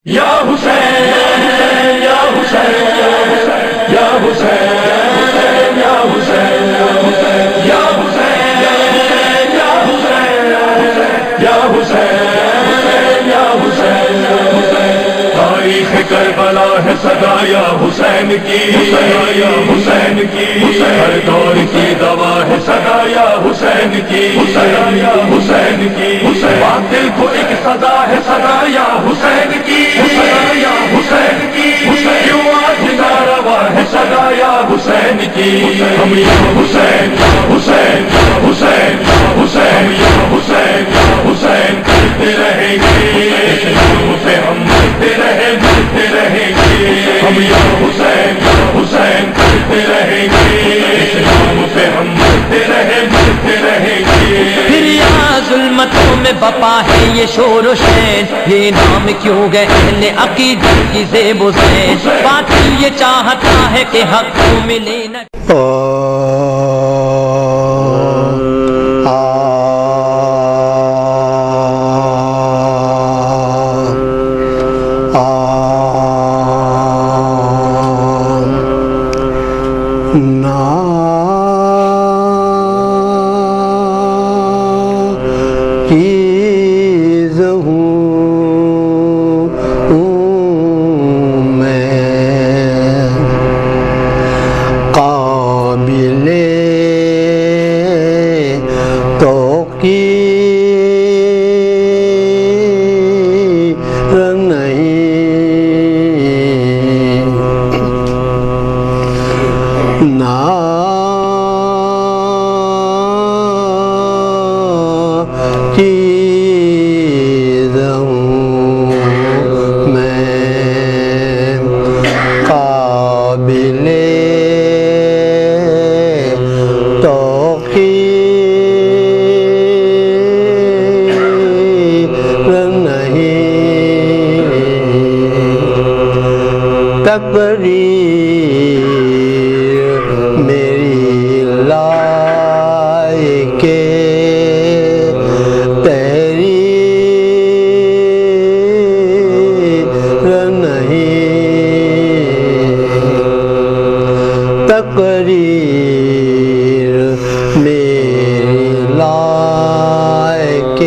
یا حسین یا حسین یا حسین یا حسین یا حسین یا حسین یا حسین یا حسین تاریخ کربلا ہے صدا یا حسین کی یا حسین کی ہر دور کی دوا ہے صدا یا حسین کی یا حسین کی باطل کو ایک سزا ہے صدا یا حسین کی یا حسین کی کیوں آج ناروا ہے صدا یا حسین کی ہم یا حسین حسین حسین حسین یا حسین حسین کرتے رہیں گے اسلام پہ ہم مرتے رہیں گے ہم یا حسین حسین کرتے رہیں گے اسلام پہ ہم مرتے رہیں گے پھر یہاں ظلمتوں میں بپا ہے یہ شور و شین، یہ نام کیوں گئے اہل عقیدت کی زیب و زین، باطل یہ چاہتا ہے کہ حق کو ملے نہ تقریر میری لائق تحریر نہیں، تقریر میری لائق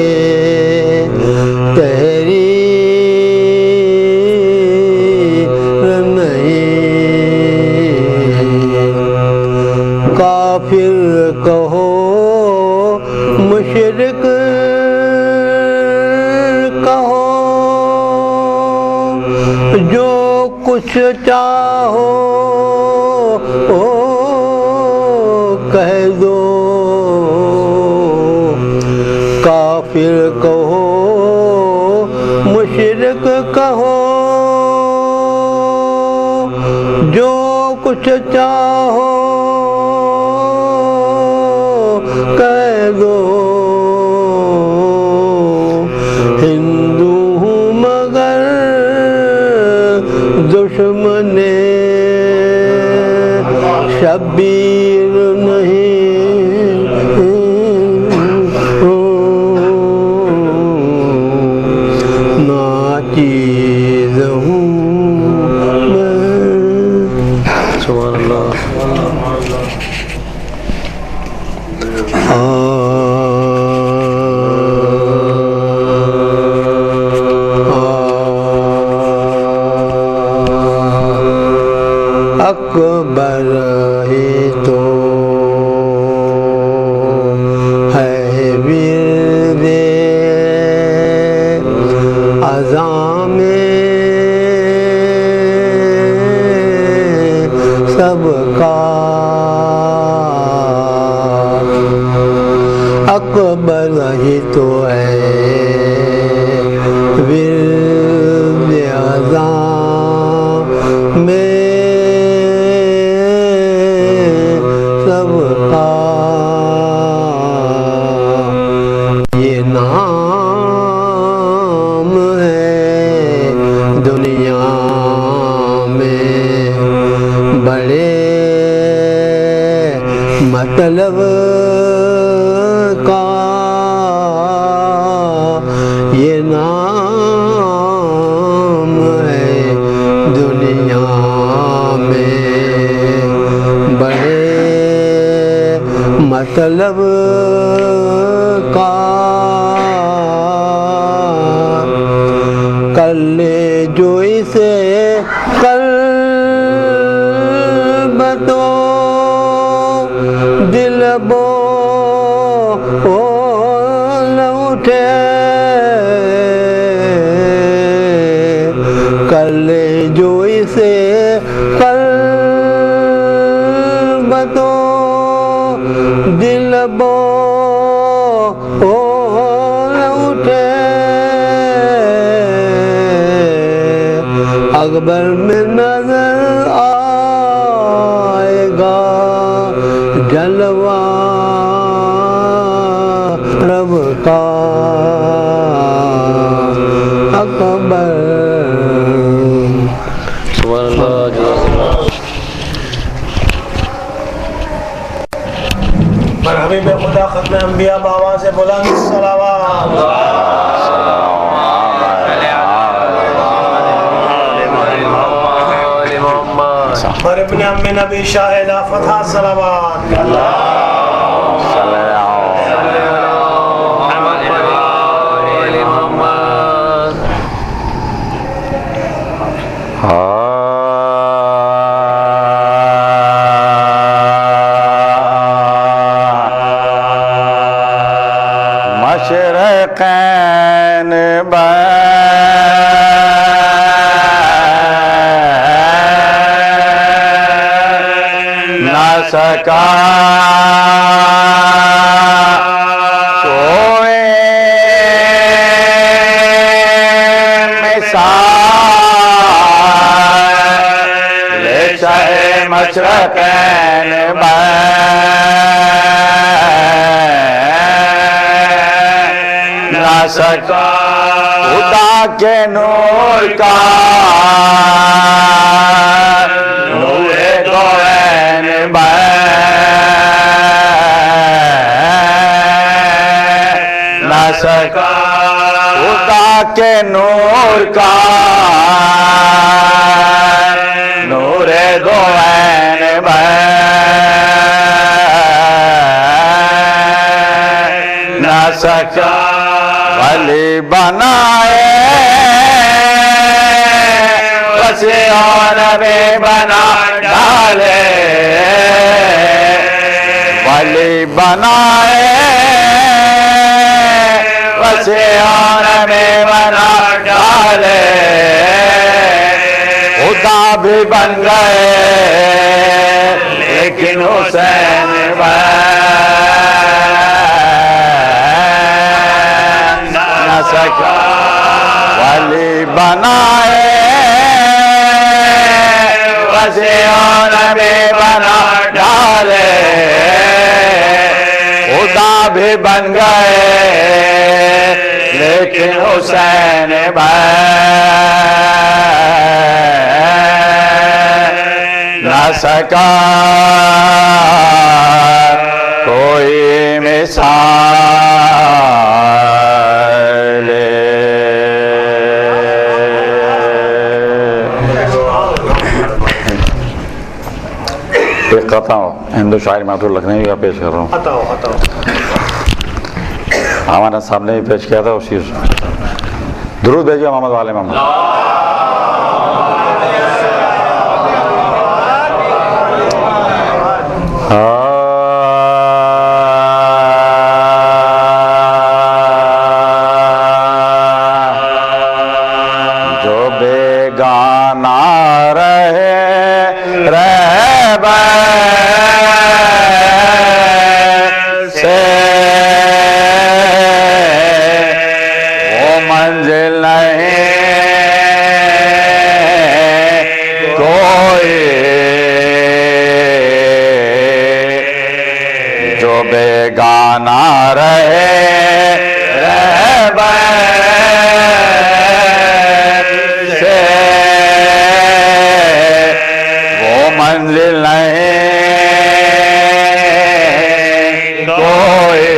کافر کہو مشرک کہو جو کچھ چاہو کہہ دو، کافر کہو مشرک کہو جو کچھ چاہو کہہ دو، ہندو ہوں مگر دشمن شبیر نہیں، ناچیز ہوں میں۔ سبحان اللہ۔ اکبر ہی تو ہے ورد اذاں میں سب کا، اکبر ہی تو ہے ورد اذاں میں سب کا، یہ نام ہے دنیا میں بڑے مطلب کا، یہ نام طلب کا کر لے جو اسے قلب تو دل بول اٹھے کر لے جو اسے قلب تو دل بول اٹھے اکبر میں نظر آئے گا جلوہ رب کا اکبر سبحان اللہ حبیب خدا ختم انبیاء بآواز بلند صلوات اور ابن ام نبی شاہد فتح صلوات مشرقین نہ سکا کوئی مثال شاہ مشرقین نہ سکا خدا کے نور کا نور کوین نہ سکا خدا کے نور کا نور کوین نہ سکا ولی بنائے وسیع اور میں بنا ڈالے ولی بنائے وسیع اور میں بنا ڈالے خدا بھی بن گئے لیکن حسین سکا ولی بنائے وسیع میں بنا ڈالے خدا بھی بن گئے لیکن حسین نہ سکا کوئی مثال ایک قطع ہندو شاعر ماتور لکھنوی کا پیش کر رہا ہوں ہمارے سامنے ہی پیش کیا تھا اسی درود بھیجیے محمد والے محمد جو بیگانہ رہے سے وہ منزل نہیں کوئی جو بیگانہ رہے سے وہ منزل نہیں کوئی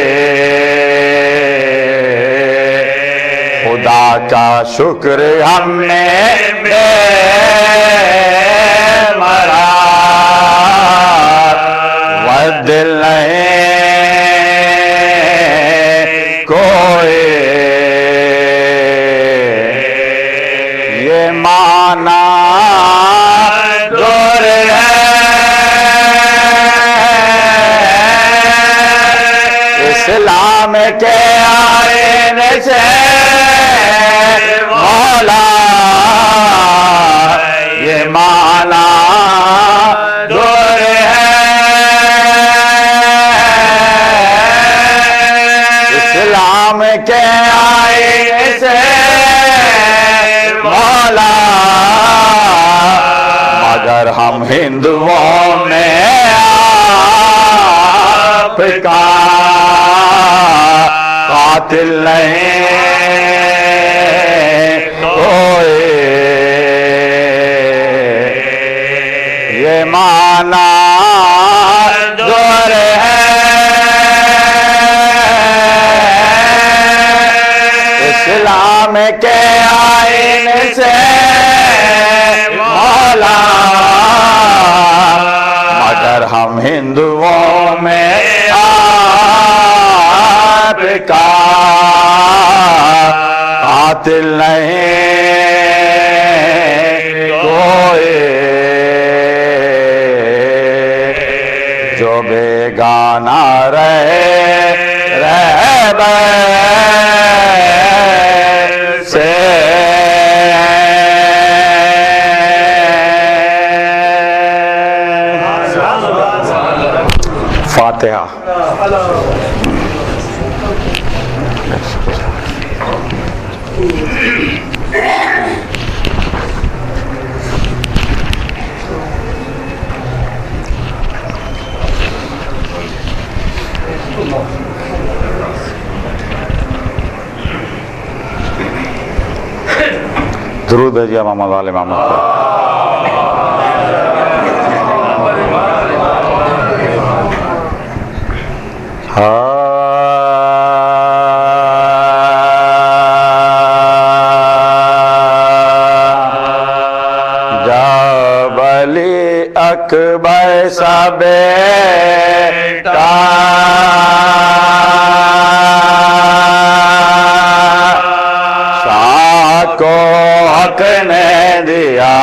خدا کا شکر ہم نے بے مرا وہ دل نہیں یہ معنی دور ہے اسلام کے آئینے سے مولا یہ معنی دور ہے اسلام کے آئینے سے مولا مگر ہم ہندوؤں میں آپ کا قاتل نہیں ہوئے یہ معنی دور ہے اسلام کے آئینے سے مولا مگر ہم ہندوؤں میں آپ کا قاتل نہیں کوئی جو بیگانہ رہبر سے فاتحہ درود بھیجیے محمد والے محمد پر جب علی اکبر سا بیٹا شاہ کو حق نے دیا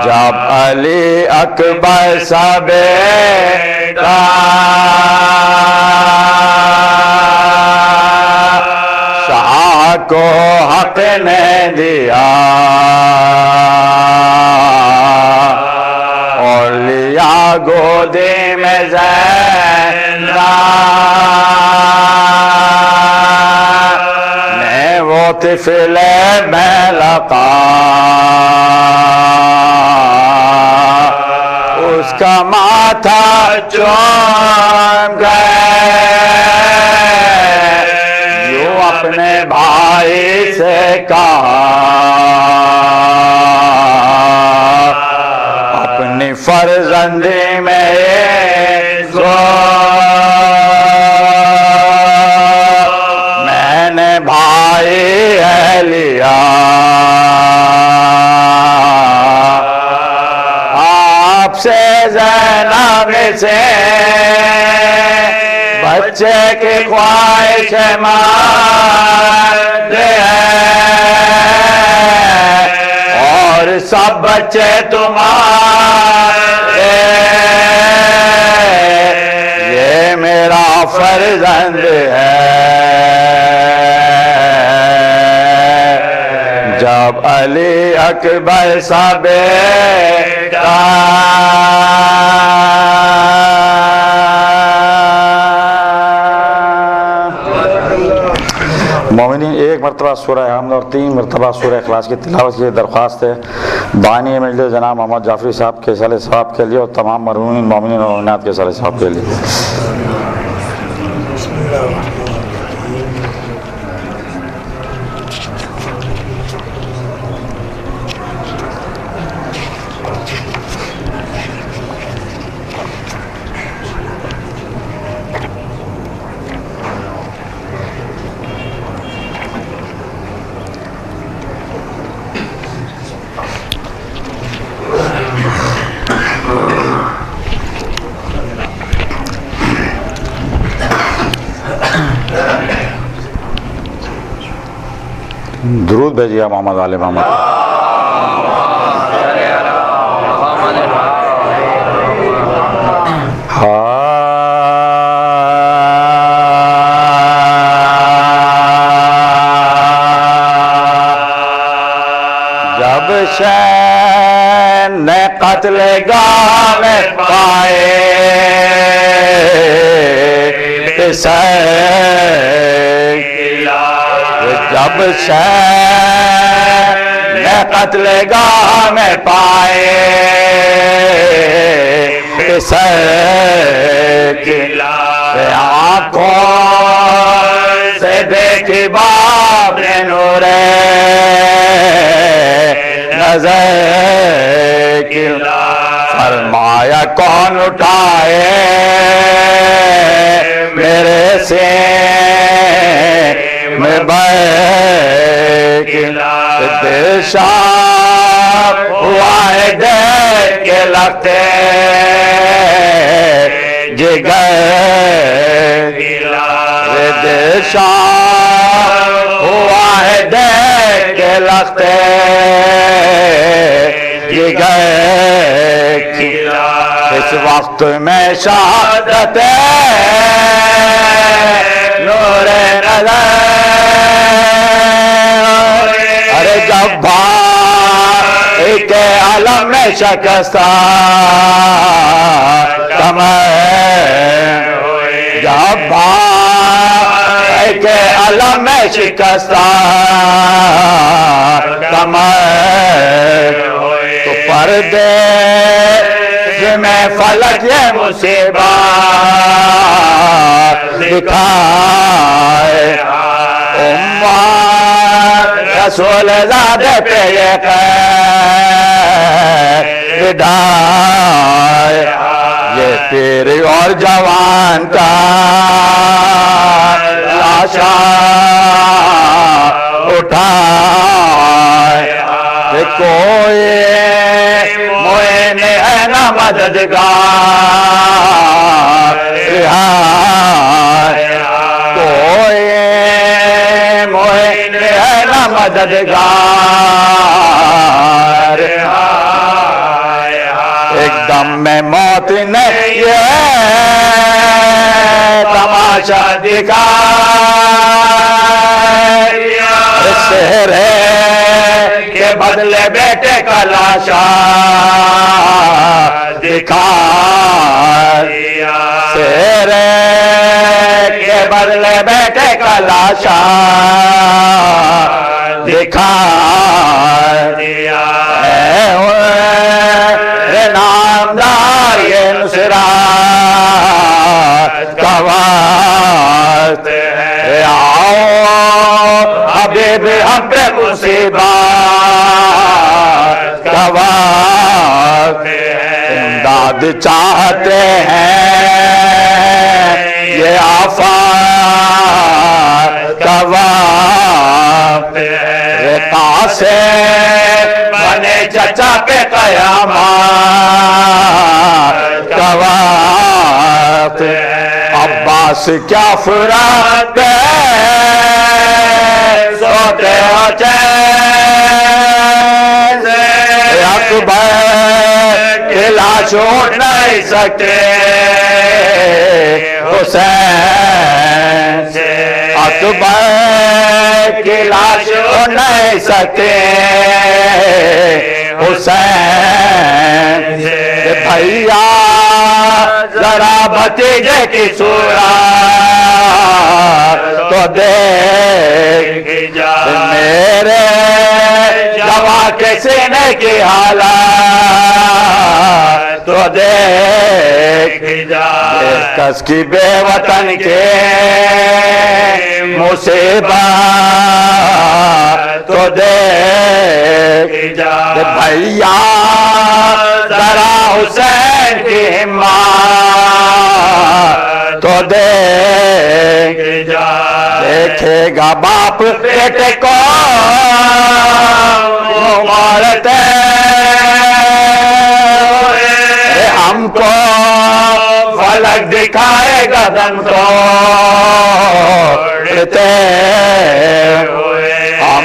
جب علی اکبر سا بیٹا شاہ کو حق نے دیا اور لیا گودی میں زینب نے وہ طفل میں لقا اس کا ماتھا چوم گئے یوں اپنے بھائی سے کہا اپنی فرزندی میں میں نے بھائی ہے لیا آپ سے زینب سے بچے کی خواہش مند ہے اور سب بچے تمہارے یہ میرا فرزند ہے جب علی اکبر سا بیٹا مومنین ایک مرتبہ سورہ حمد اور 3 مرتبہ سورہ اخلاص کی تلاوت کی درخواست ہے بانی مجلس جناب محمد جعفری صاحب کے صالح صاحب کے لیے اور تمام مرحومین مومنین اور مومنات کے صالح صاحب کے لیے درود بھیجیے محمد والے محمد. جب شین نے قتل گاہ میں پائے جب شین نے قتل گاہ میں پائے آنکھوں سے دیکھی باپ نے نور نظر کی فرمایا کون اٹھائے میرے سین میں بیٹھ شام ہوا ہے دیکھ کے لگتے جگر شام ہوا ہے دیکھ کے لگتے جگر اس وقت میں شہادت نور نظر ارے جب بھائی کے عالم میں شکستہ کمر جب بھائی کے عالم میں شکستہ کمر تو پردے میں فلک یہ مصیبت دکھائے امت رسول زادے پہ یہ قید ڈھائے یہ پیر اور جوان کا لاشا اٹھائے کہ کوئی معین ہے نہ مددگار کوئی معین ہے نہ مددگار ایک دم میں موت نے یہ تماشا دکھا سہرے کے بدلے بیٹے کا لاشا دکھا سہرے کے بدلے بیٹے کا لاشا دکھا نامدار یہ نصرات کا وقت ہے آؤ حبیب ہم پہ مصیبت کا وقت امداد چاہتے ہیں یہ آفات کا وقت سے بنے چچا پہ قیامت کا وقت عباس کیا فرات سوتے ہو چین اکبر کی لاش اٹھ نہیں سکتے حسین اکبر کی لاش اٹھ نہیں سکتے حسین بھیا ذرا بھتیجے کی صورت تو دیکھ میرے جوان کے سینے کی حالت تو دیکھ کس کی بے وطن کے مصیبت تو دیکھ بھیا ذرا حسین کی ہمت تو دیکھے گا باپ بیٹے کو مارتے ہم کو فلک دکھائے گا دم توڑتے ہم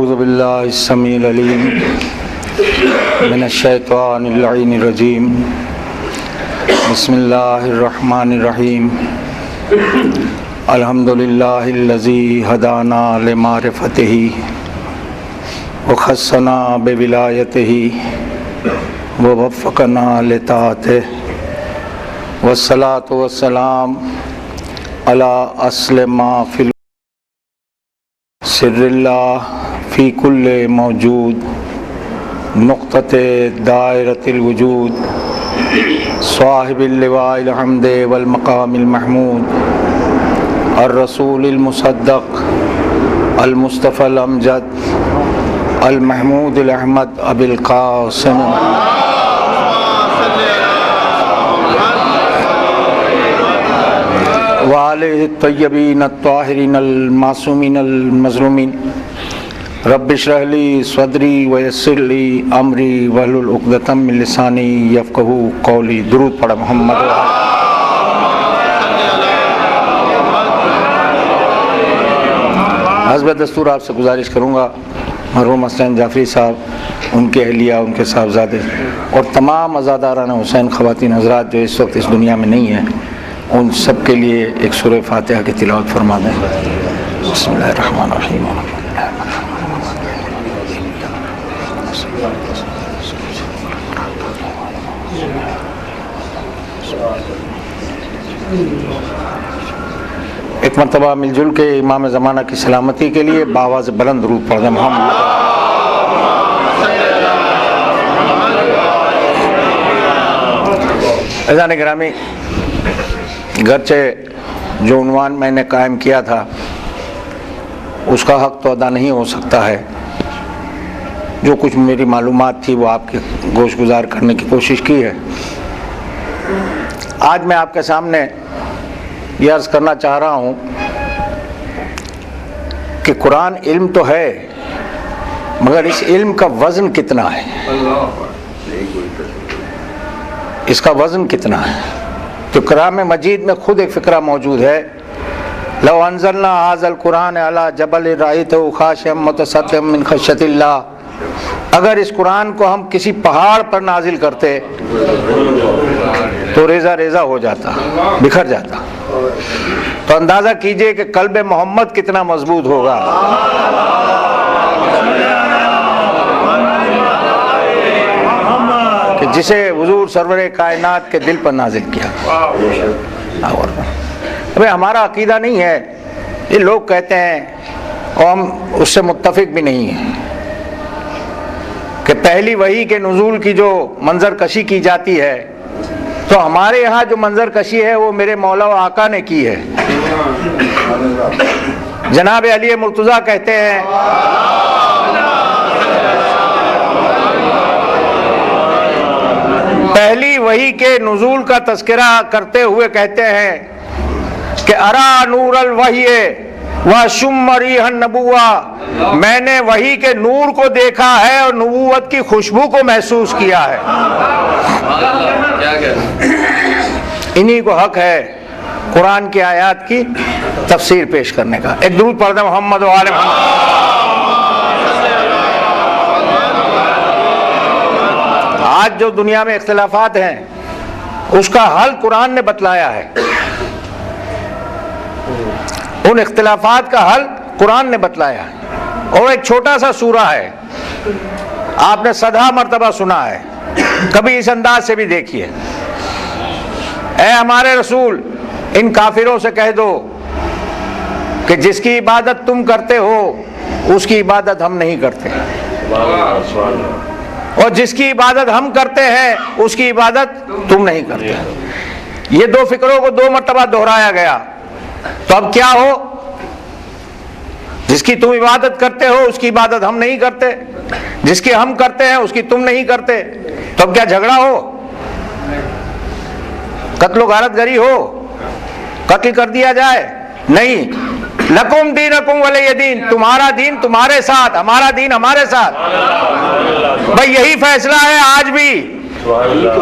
اعوذ باللہ السمیع العلیم من الشیطان اللعین الرجیم بسم اللہ الرحمن الرحیم الحمدللہ الذی ہدانا لمعرفتہ وخصنا بولایتہ ووفقنا لطاعتہ والصلاة والسلام علی اصل ما فی سر اللہ فی کل موجود نقطۃ دائرۃ الوجود صاحب اللواء الحمد والمقام المحمود الرسول المصدق المصطفى الامجد المحمود الاحمد ابی القاسم وآلہ الطیبین الطاہرین المعصومین المظلومین رب اشرح لی صدری ویسر لی امری واحلل عقدۃ من لسانی یفقہوا قولی. درود پڑھ محمد. حسب دستور آپ سے گزارش کروں گا مرحوم حسین جعفری صاحب، ان کے اہلیہ، ان کے صاحبزادے اور تمام عزاداران حسین خواتین حضرات جو اس وقت اس دنیا میں نہیں ہیں، ان سب کے لیے ایک سورہ فاتحہ کی تلاوت فرما دیں. بسم اللہ الرحمن الرحیم. ایک مرتبہ مل جل کے امام زمانہ کی سلامتی کے لیے بآواز بلند درود پڑھ دیں. محمد. عزیزان گرامی، گرچہ جو عنوان میں نے قائم کیا تھا اس کا حق تو ادا نہیں ہو سکتا ہے، جو کچھ میری معلومات تھی وہ آپ کے گوش گزار کرنے کی کوشش کی ہے. آج میں آپ کے سامنے یہ عرض کرنا چاہ رہا ہوں کہ قرآن علم تو ہے، مگر اس علم کا وزن کتنا ہے، اس کا وزن کتنا ہے. تو کلام مجید میں خود ایک فقرہ موجود ہے، لو انزلنا ھذا القرآن علی جبل رأیتہ خاشعا متصدعا من خشیۃ اللہ. اگر اس قرآن کو ہم کسی پہاڑ پر نازل کرتے تو ریزہ ریزہ ہو جاتا، بکھر جاتا. تو اندازہ کیجئے کہ قلب محمد کتنا مضبوط ہوگا. کہ جسے حضور سرور کائنات کے دل پر نازل کیا. ابھی ہمارا عقیدہ نہیں ہے، یہ لوگ کہتے ہیں اور ہم اس سے متفق بھی نہیں ہیں کہ پہلی وحی کے نزول کی جو منظر کشی کی جاتی ہے تو ہمارے یہاں جو منظر کشی ہے وہ میرے مولا و آقا نے کی ہے. جناب علی مرتضیٰ کہتے ہیں پہلی وحی کے نزول کا تذکرہ کرتے ہوئے کہتے ہیں کہ ارا نور الوحی وشم ریح النبوہ، میں نے وحی کے نور کو دیکھا ہے اور نبوت کی خوشبو کو محسوس کیا ہے. انہی کو حق ہے قرآن کی آیات کی تفسیر پیش کرنے کا. ایک درود پڑھ دیں محمد و آل محمد. آج جو دنیا میں اختلافات ہیں اس کا حل قرآن نے بتلایا ہے. ان اختلافات کا حل قرآن نے بتلایا ہے. اور ایک چھوٹا سا سورہ ہے، آپ نے 100 مرتبہ سنا ہے، کبھی اس انداز سے بھی دیکھیے. اے ہمارے رسول، ان کافروں سے کہہ دو کہ جس کی عبادت تم کرتے ہو اس کی عبادت ہم نہیں کرتے، اور جس کی عبادت ہم کرتے ہیں اس کی عبادت تم نہیں کرتے. یہ دو فکروں کو 2 مرتبہ دہرایا گیا. تو اب کیا ہو؟ جس کی تم عبادت کرتے ہو اس کی عبادت ہم نہیں کرتے، جس کی ہم کرتے ہیں اس کی تم نہیں کرتے. تو اب کیا جھگڑا ہو؟ قتل و غارت گری ہو؟ قتل کر دیا جائے؟ نہیں. لکم دینکم ولی دین، تمہارا دین تمہارے ساتھ، ہمارا دین ہمارے ساتھ. بھئی یہی فیصلہ ہے آج بھی.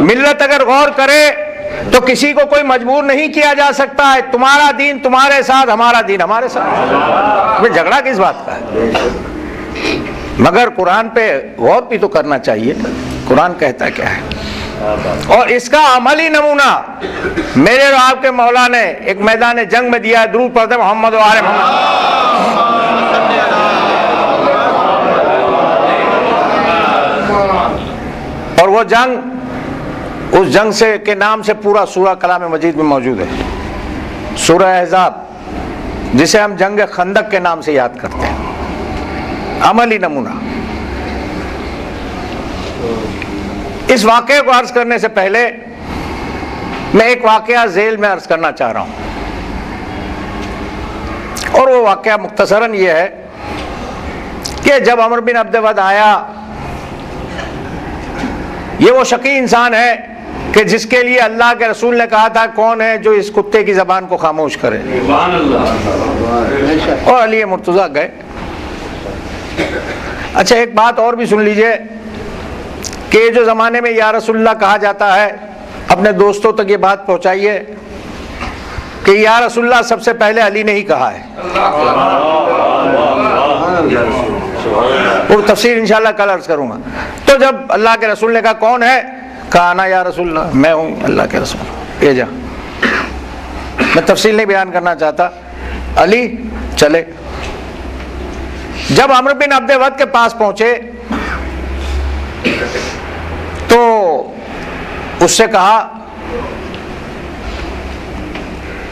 ملت اگر غور کرے تو کسی کو کوئی مجبور نہیں کیا جا سکتا ہے. تمہارا دین تمہارے ساتھ، ہمارا دین ہمارے ساتھ. جھگڑا کس بات کا ہے؟ مگر قرآن پہ غور بھی تو کرنا چاہیے، قرآن کہتا کیا ہے. اور اس کا عملی نمونہ میرے اور آپ کے مولا نے ایک میدان جنگ میں دیا ہے. درود پڑھتے محمد و آل محمد. اور وہ جنگ، اس جنگ سے کے نام سے پورا سورہ کلام مجید میں موجود ہے، سورہ احزاب، جسے ہم جنگ خندق کے نام سے یاد کرتے ہیں. عملی نمونہ. اس واقعے کو عرض کرنے سے پہلے میں ایک واقعہ ذیل میں عرض کرنا چاہ رہا ہوں، اور وہ واقعہ مختصراً یہ ہے کہ جب عمر بن عبد ود آیا، یہ وہ شقی انسان ہے کہ جس کے لیے اللہ کے رسول نے کہا تھا کون ہے جو اس کتے کی زبان کو خاموش کرے، اور علی مرتضیٰ گئے. اچھا ایک بات اور بھی سن لیجئے کہ جو زمانے میں یا رسول اللہ کہا جاتا ہے، اپنے دوستوں تک یہ بات پہنچائیے کہ یا رسول اللہ سب سے پہلے علی نے ہی کہا ہے. اور تفسیر انشاءاللہ کل عرض کروں گا. تو جب اللہ کے رسول نے کہا کون ہے، کہا نا یا رسول اللہ، میں ہوں اللہ کے رسول. یہ جا میں تفصیل نہیں بیان کرنا چاہتا. علی چلے. جب عمرو بن عبد ود کے پاس پہنچے تو اس سے کہا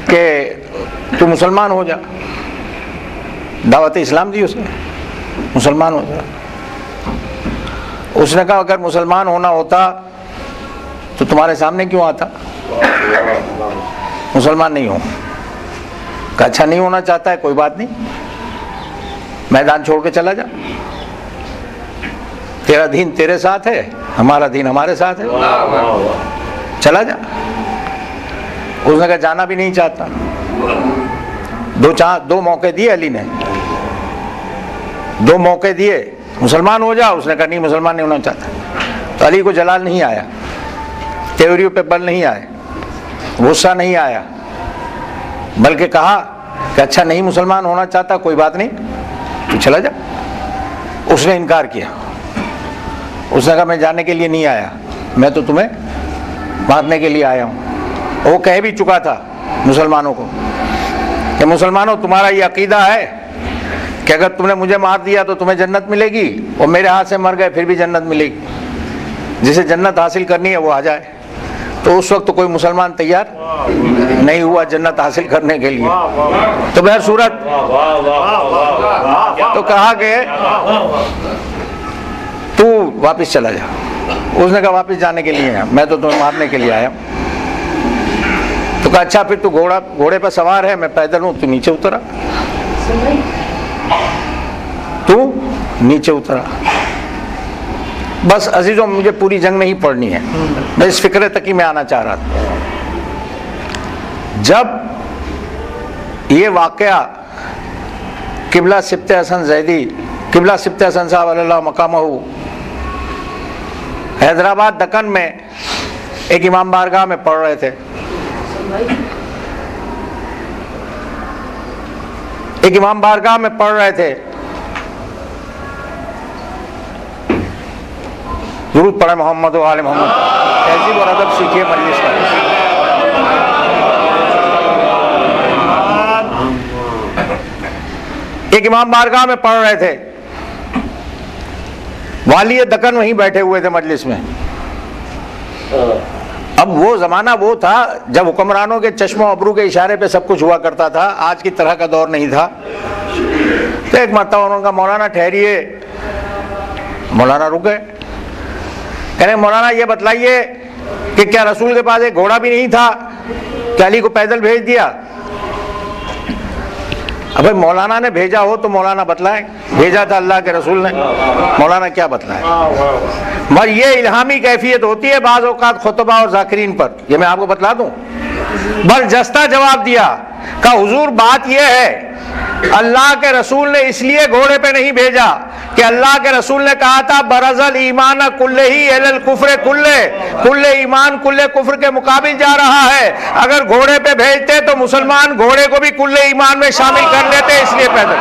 کہ تو مسلمان ہو جا. دعوت اسلام دی اس نے، مسلمان ہو جا. اس نے کہا اگر مسلمان ہونا ہوتا تو تمہارے سامنے کیوں آتا؟ مسلمان نہیں ہوں. کہا اچھا نہیں ہونا چاہتا ہے، کوئی بات نہیں، میدان چھوڑ کے چلا جا. تیرا دین تیرے ساتھ ہے، ہمارا دین ہمارے ساتھ ہے، چلا جا. اس نے کہا جانا بھی نہیں چاہتا. دو موقع دیے علی نے، دو موقع دیے، مسلمان ہو جا. اس نے کہا نہیں، مسلمان نہیں ہونا چاہتا. تو علی کو جلال نہیں آیا، تیوریوں پہ بل نہیں آئے، غصہ نہیں آیا، بلکہ کہا کہ اچھا نہیں مسلمان ہونا چاہتا، کوئی بات نہیں، تو چلا جا. اس نے انکار کیا. اس نے کہا میں جانے کے لیے نہیں آیا، میں تو تمہیں مارنے کے لیے آیا ہوں. وہ کہہ بھی چکا تھا مسلمانوں کو کہ مسلمانوں تمہارا یہ عقیدہ ہے کہ اگر تم نے مجھے مار دیا تو تمہیں جنت ملے گی، اور میرے ہاتھ سے مر گئے پھر بھی جنت ملے گی. جسے جنت حاصل کرنی ہے وہ آ جائے. تو اس وقت تو کوئی مسلمان تیار نہیں ہوا جنت حاصل کرنے کے لیے. تو بہر صورت تو کہا کہ تو واپس چلا جا. اس نے کہا واپس جانے کے لیے، میں تو تمہیں مارنے کے لیے آیا ہوں. تو کہا اچھا پھر تو گھوڑے پر سوار ہے، میں پیدل ہوں، تو نیچے اترا. تو نیچے اترا. بس عزیزوں مجھے پوری جنگ نہیں پڑھنی ہے، میں اس فکرے تک ہی میں آنا چاہ رہا تھا. جب یہ واقعہ قبلہ سبط حسن زیدی، قبلہ سبط حسن صاحب علیہ اللہ مقامہ حیدرآباد دکن میں ایک امام بارگاہ میں پڑھ رہے تھے، ایک امام بارگاہ میں پڑھ رہے تھے. درود پڑھے محمد و آل محمد. تہذیب اور ادب سیکھیے مجلس کا. ایک امام بارگاہ میں پڑھ رہے تھے، والی دکن وہیں بیٹھے ہوئے تھے مجلس میں. اب وہ زمانہ وہ تھا جب حکمرانوں کے چشم و ابرو کے اشارے پہ سب کچھ ہوا کرتا تھا، آج کی طرح کا دور نہیں تھا. تو ایک مرتبہ انہوں نے کہا مولانا ٹھہریے. مولانا رک گئے. کہنے مولانا یہ بتلائیے کہ کیا رسول کے پاس ایک گھوڑا بھی نہیں تھا کہ علی کو پیدل بھیج دیا؟ اب مولانا نے بھیجا ہو تو مولانا بتلائیں. بھیجا تھا اللہ کے رسول نے، مولانا کیا بتلائیں؟ مگر یہ الہامی کیفیت ہوتی ہے بعض اوقات خطبہ اور ذاکرین پر. یہ میں آپ کو بتلا دوں. برجستہ جواب دیا کہ حضور بات یہ ہے اللہ کے رسول نے اس لیے گھوڑے پہ نہیں بھیجا کہ اللہ کے رسول نے کہا تھا برزل ایمان کلے ہی الکفر کلے، کل ایمان کل کفر کے مقابل جا رہا ہے. اگر گھوڑے پہ بھیجتے تو مسلمان گھوڑے کو بھی کل ایمان میں شامل کر لیتے، اس لیے پیدل.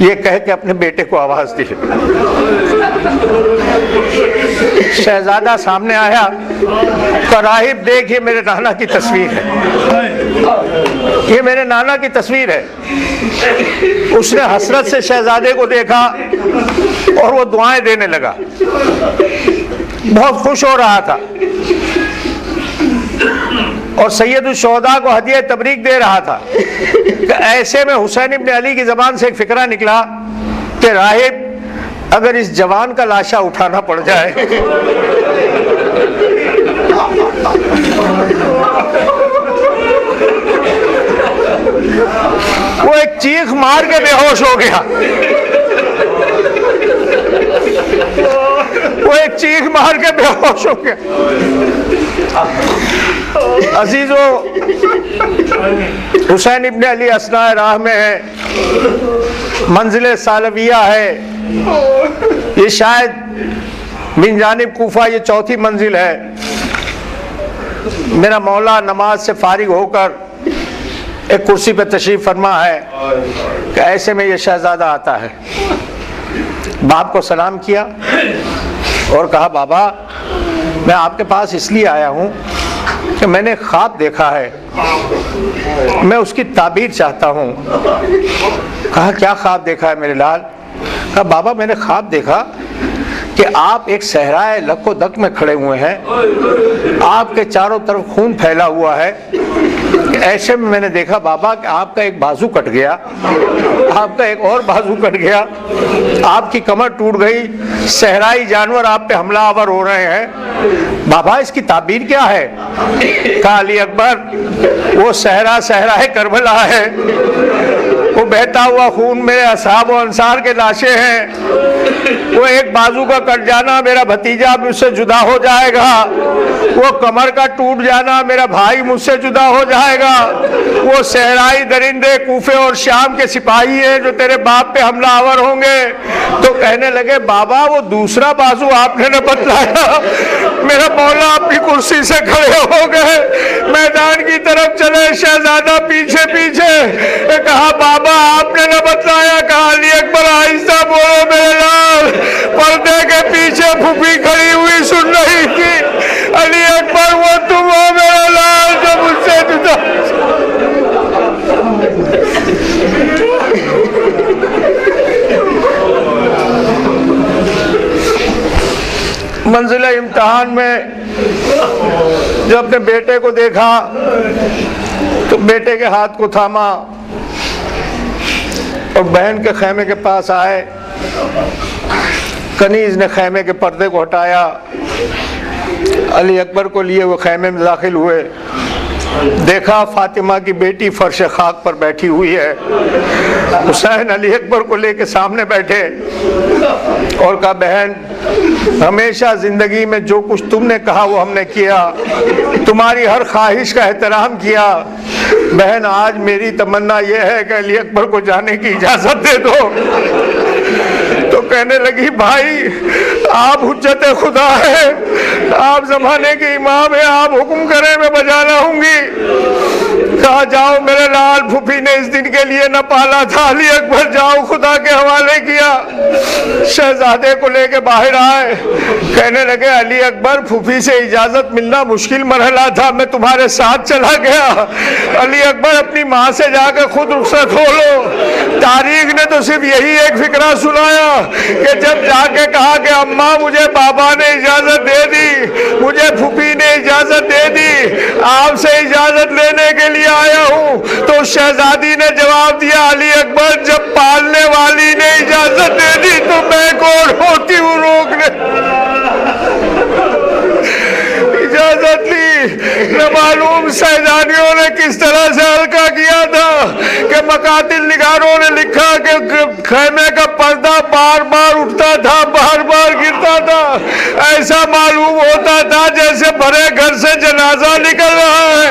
یہ کہہ کے اپنے بیٹے کو آواز دی۔ شہزادہ سامنے آیا تو راہب دیکھ یہ میرے نانا کی تصویر ہے، یہ میرے نانا کی تصویر ہے۔ اس نے حسرت سے شہزادے کو دیکھا اور وہ دعائیں دینے لگا، بہت خوش ہو رہا تھا اور سید الشہداء کو ہدیہ تبریک دے رہا تھا کہ ایسے میں حسین ابن علی کی زبان سے ایک فکرہ نکلا کہ راہب اگر اس جوان کا لاشا اٹھانا پڑ جائے وہ ایک چیخ مار کے بے ہوش ہو گیا، وہ ایک چیخ مار کے بے ہوش ہو گیا۔ عزیزو، حسین ابن علی اثناء راہ میں ہے، منزل ثالویہ ہے، یہ شاید من جانب کوفہ یہ چوتھی منزل ہے۔ میرا مولا نماز سے فارغ ہو کر ایک کرسی پہ تشریف فرما ہے کہ ایسے میں یہ شہزادہ آتا ہے، باپ کو سلام کیا اور کہا بابا میں آپ کے پاس اس لیے آیا ہوں کہ میں نے خواب دیکھا ہے، میں اس کی تعبیر چاہتا ہوں۔ کہا کیا خواب دیکھا ہے میرے لال؟ کہا بابا میں نے خواب دیکھا کہ آپ ایک صحرائے لک و دک میں کھڑے ہوئے ہیں، آپ کے چاروں طرف خون پھیلا ہوا ہے۔ ایسے میں نے دیکھا بابا کہ آپ کا ایک بازو کٹ گیا، آپ کا ایک اور بازو کٹ گیا، آپ کی کمر ٹوٹ گئی، صحرائی جانور آپ پہ حملہ آور ہو رہے ہیں۔ بابا اس کی تعبیر کیا ہے؟ کہا علی اکبر وہ صحرا صحرائے کربلا ہے، وہ بہتا ہوا خون میرے اصحاب و انصار کے لاشیں ہیں، وہ ایک بازو کا کٹ جانا میرا بھتیجا مجھ سے جدا ہو جائے گا، وہ کمر کا ٹوٹ جانا میرا بھائی مجھ سے جدا ہو جائے گا، وہ صحرائی درندے کوفے اور شام کے سپاہی ہیں جو تیرے باپ پہ حملہ آور ہوں گے۔ تو کہنے لگے بابا وہ دوسرا بازو آپ نے نہ بتلایا۔ میرا مولا اپنی کرسی سے کھڑے ہو گئے، میدان کی طرف چلے، شہزادہ پیچھے پیچھے۔ کہا بابا آپ نے نہ بتلایا؟ کہا علی اکبر آہستہ بولو میرے لال۔ پردے کے پیچھے پھوپھی کھڑی ہوئی سن رہی تھی، علی اکبر وہ تم ہو میرا لال جو مجھ سے جدا۔ منزل امتحان میں جب اپنے بیٹے کو دیکھا تو بیٹے کے ہاتھ کو تھاما اور بہن کے خیمے کے پاس آئے۔ کنیز نے خیمے کے پردے کو ہٹایا، علی اکبر کو لیے وہ خیمے میں داخل ہوئے۔ دیکھا فاطمہ کی بیٹی فرش خاک پر بیٹھی ہوئی ہے، حسین علی اکبر کو لے کے سامنے بیٹھے اور کہا بہن ہمیشہ زندگی میں جو کچھ تم نے کہا وہ ہم نے کیا، تمہاری ہر خواہش کا احترام کیا۔ بہن آج میری تمنا یہ ہے کہ علی اکبر کو جانے کی اجازت دے دو۔ تو کہنے لگی بھائی آپ حجت خدا ہے، آپ زمانے کے امام ہیں، آپ حکم کریں میں بجا لاؤں گی۔ کہا جاؤ میرے لال، پھوپھی نے اس دن کے لیے نہ پالا تھا، علی اکبر جاؤ خدا کے حوالے کیا۔ شہزادے کو لے کے باہر آئے، کہنے لگے علی اکبر پھوپھی سے اجازت ملنا مشکل مرحلہ تھا، میں تمہارے ساتھ چلا گیا۔ علی اکبر اپنی ماں سے جا کے خود رخصت ہو لو۔ تاریخ نے تو صرف یہی ایک فکرہ سنایا کہ جب جا کے کہا کہ اماں مجھے بابا نے اجازت دے دی، مجھے پھوپھی نے اجازت دے دی، آپ سے اجازت لینے کے لیے آیا ہوں، تو شہزادی نے جواب دیا علی اکبر جب پالنے والی نے اجازت دے دی تو میں کون ہوتی ہوں روکنے؟ اجازت لی۔ نہ معلوم سیدانیوں نے کس طرح سے ہلکا کیا تھا کہ مقاتل نگاروں نے لکھا کہ خیمے کا پردہ بار بار اٹھتا تھا، بار بار گرتا تھا، ایسا معلوم ہوتا تھا جیسے بھرے گھر سے جنازہ نکل رہا ہے۔